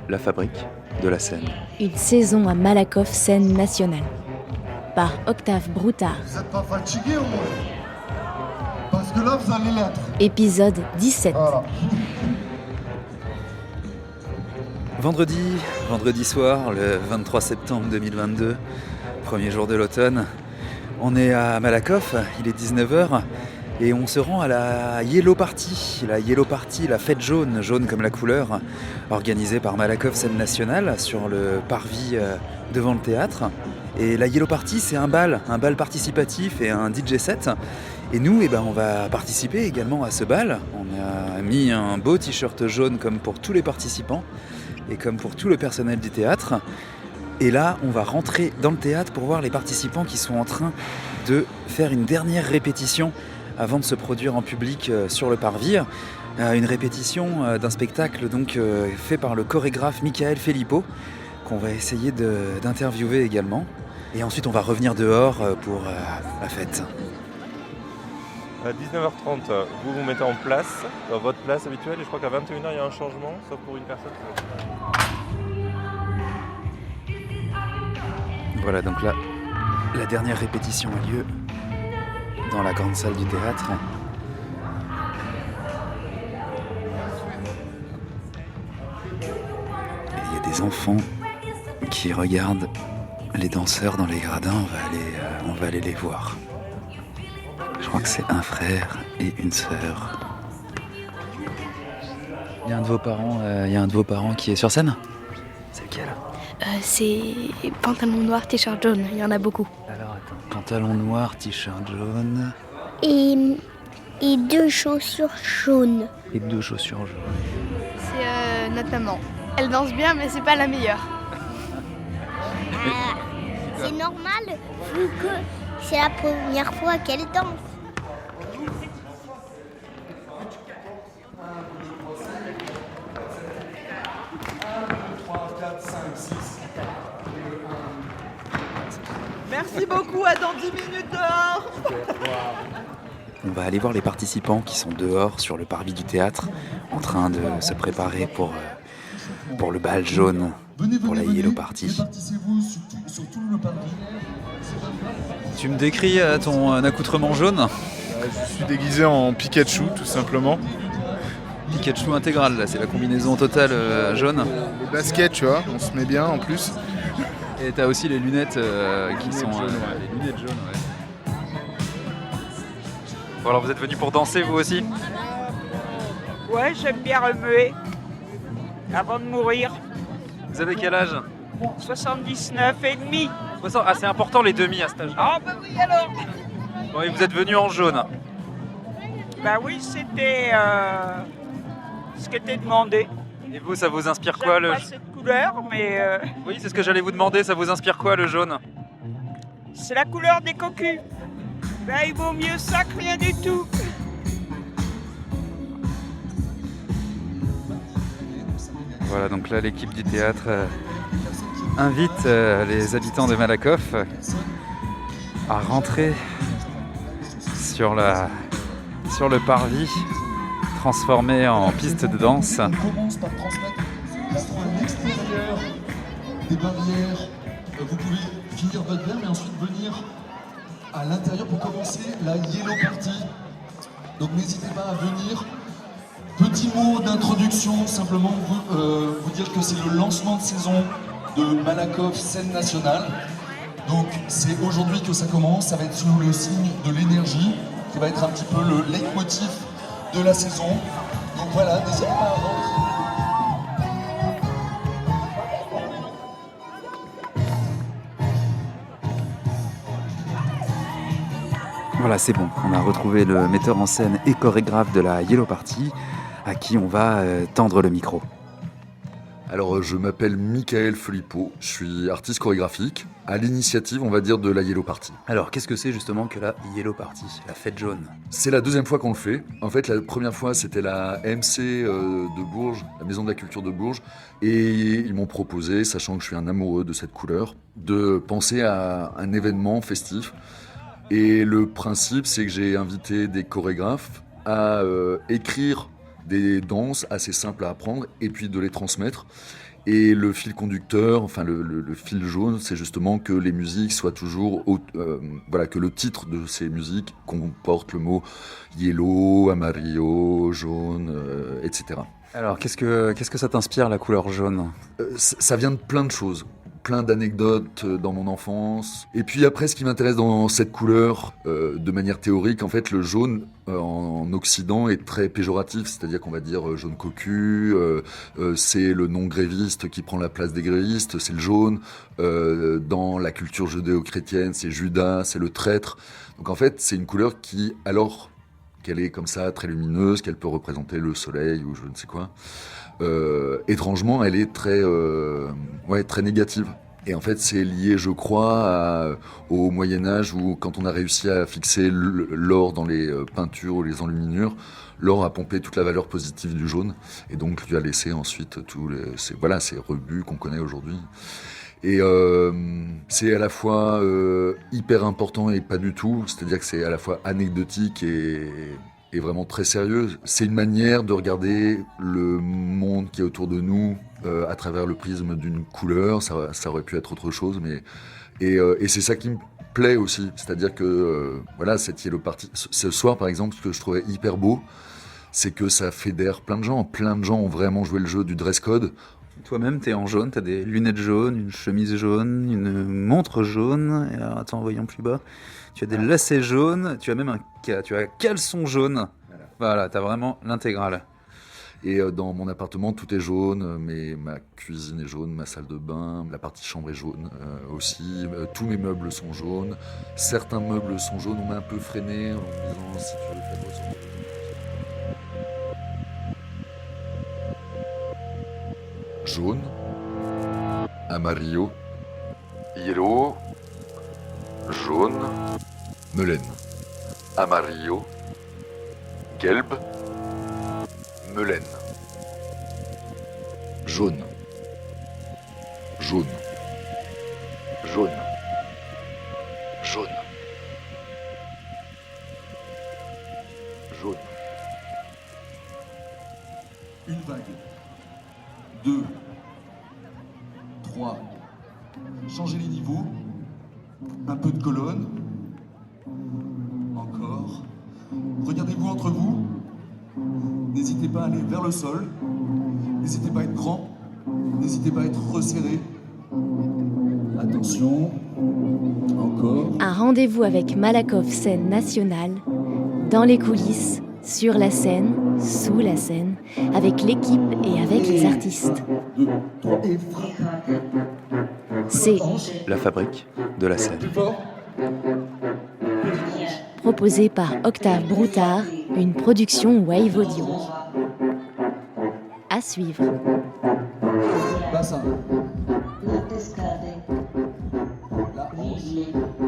La fabrique de la scène. Une saison à Malakoff, scène nationale. Par Octave Broutard. Vous n'êtes pas fatigué au moins? Parce que là, vous allez l'être. Épisode 17. Voilà. Vendredi soir, le 23 septembre 2022, premier jour de l'automne. On est à Malakoff, il est 19h et on se rend à la Yellow Party. La Yellow Party, la fête jaune, jaune comme la couleur, organisée par Malakoff Scène Nationale sur le parvis devant le théâtre. Et la Yellow Party, c'est un bal participatif et un DJ set. Et nous, on va participer également à ce bal. On a mis un beau t-shirt jaune comme pour tous les participants et comme pour tout le personnel du théâtre. Et là, on va rentrer dans le théâtre pour voir les participants qui sont en train de faire une dernière répétition avant de se produire en public sur le parvis. Une répétition d'un spectacle donc fait par le chorégraphe Michael Filippo, qu'on va essayer d'interviewer également. Et ensuite, on va revenir dehors pour la fête. À 19h30, vous vous mettez en place, dans votre place habituelle, et je crois qu'à 21h, il y a un changement, sauf pour une personne. Voilà, donc là, la dernière répétition a lieu dans la grande salle du théâtre. Et il y a des enfants qui regardent les danseurs dans les gradins, on va aller les voir. Je crois que c'est un frère et une sœur. Il y a un de vos parents qui est sur scène ? C'est lequel ? C'est pantalon noir, t-shirt jaune, il y en a beaucoup. Alors attends, pantalon noir, t-shirt jaune. Et deux chaussures jaunes. Et deux chaussures jaunes. C'est notre maman. Elle danse bien, mais c'est pas la meilleure. C'est normal, vu que c'est la première fois qu'elle danse. Merci beaucoup, à dans 10 minutes dehors. On va aller voir les participants qui sont dehors sur le parvis du théâtre en train de se préparer pour le bal jaune, pour la Yellow Party. Répartissez-vous sur tout le parvis. Tu me décris ton accoutrement jaune ? Je suis déguisé en Pikachu, tout simplement. Pikachu intégral, là, c'est la combinaison totale jaune. Les baskets, tu vois, on se met bien en plus. Et t'as aussi les lunettes qui sont... jaunes, les lunettes jaunes, ouais. Bon alors vous êtes venus pour danser vous aussi ? Ouais, j'aime bien remuer. Avant de mourir. Vous avez quel âge ? 79 et demi. Ah c'est important les demi à cet âge-là. Ah bah oui alors. Bon et vous êtes venus en jaune. Bah oui, c'était ce qui était demandé. Et vous, ça vous inspire quoi J'aime pas cette couleur, mais Oui, c'est ce que j'allais vous demander, ça vous inspire quoi le jaune ? c'est la couleur des cocus. Bah il vaut mieux ça que rien du tout. Voilà, donc là l'équipe du théâtre invite les habitants de Malakoff à rentrer sur le parvis transformé en piste de danse. On commence par transmettre l'intro à l'extérieur des barrières. Vous pouvez finir votre verre, mais ensuite venir à l'intérieur pour commencer la Yellow Party. Donc n'hésitez pas à venir. Petit mot d'introduction, simplement vous dire que c'est le lancement de saison de Malakoff Scène Nationale. Donc c'est aujourd'hui que ça commence, ça va être sous le signe de l'énergie, qui va être un petit peu le leitmotiv de la saison. Donc voilà, n'hésitez pas à rentrer. Voilà, c'est bon, on a retrouvé le metteur en scène et chorégraphe de la Yellow Party, à qui on va tendre le micro. Alors, je m'appelle Michael Filippo, je suis artiste chorégraphique, à l'initiative, on va dire, de la Yellow Party. Alors, qu'est-ce que c'est justement que la Yellow Party, la fête jaune ? C'est la deuxième fois qu'on le fait. En fait, la première fois, c'était la MC de Bourges, la Maison de la Culture de Bourges, et ils m'ont proposé, sachant que je suis un amoureux de cette couleur, de penser à un événement festif. Et le principe, c'est que j'ai invité des chorégraphes à écrire des danses assez simples à apprendre et puis de les transmettre. Et le fil conducteur, enfin le fil jaune, c'est justement que les musiques soient toujours, que le titre de ces musiques comporte le mot yellow, amarillo, jaune, etc. Alors, qu'est-ce que ça t'inspire, la couleur jaune ? Ça vient de plein de choses. Plein d'anecdotes dans mon enfance. Et puis après, ce qui m'intéresse dans cette couleur, de manière théorique, en fait, le jaune en Occident est très péjoratif, c'est-à-dire qu'on va dire jaune cocu, c'est le non-gréviste qui prend la place des grévistes, c'est le jaune. Dans la culture judéo-chrétienne, c'est Judas, c'est le traître. Donc en fait, c'est une couleur qui, alors qu'elle est comme ça, très lumineuse, qu'elle peut représenter le soleil ou je ne sais quoi, étrangement, elle est très négative. Et en fait, c'est lié, je crois, au Moyen-Âge où, quand on a réussi à fixer l'or dans les peintures ou les enluminures, l'or a pompé toute la valeur positive du jaune et donc lui a laissé ensuite tous ces rebuts qu'on connaît aujourd'hui. Et c'est à la fois hyper important et pas du tout, c'est-à-dire que c'est à la fois anecdotique et vraiment très sérieux. C'est une manière de regarder le monde qui est autour de nous à travers le prisme d'une couleur. Ça aurait pu être autre chose, mais et c'est ça qui me plaît aussi. C'est-à-dire que cette Yellow Party, ce soir par exemple, ce que je trouvais hyper beau, c'est que ça fédère plein de gens. Plein de gens ont vraiment joué le jeu du dress code. Toi-même, t'es en jaune, t'as des lunettes jaunes, une chemise jaune, une montre jaune. Et alors, attends, voyons plus bas. Tu as des lacets jaunes, tu as même caleçon jaune. Voilà, t'as vraiment l'intégrale. Et dans mon appartement, tout est jaune, ma cuisine est jaune, ma salle de bain, la partie chambre est jaune aussi. Tous mes meubles sont jaunes. Certains meubles sont jaunes, on m'a un peu freiné en me disant si tu veux faire quoi. Jaune, amarillo, yellow, jaune, melaine, amarillo, gelb, melaine, jaune, jaune, jaune, jaune, jaune. Une vague. 2, 3, changez les niveaux, un peu de colonne, encore, regardez-vous entre vous, n'hésitez pas à aller vers le sol, n'hésitez pas à être grand, n'hésitez pas à être resserré, attention, encore. Un rendez-vous avec Malakoff Scène Nationale, dans les coulisses, sur la scène, sous la scène, avec l'équipe et avec les artistes. 2, 3, et frappe. C'est La fabrique de la scène. Plus fort. proposé par Octave Broutard, une production Wave Audio. À suivre. Bassin. La pescade. La hanche.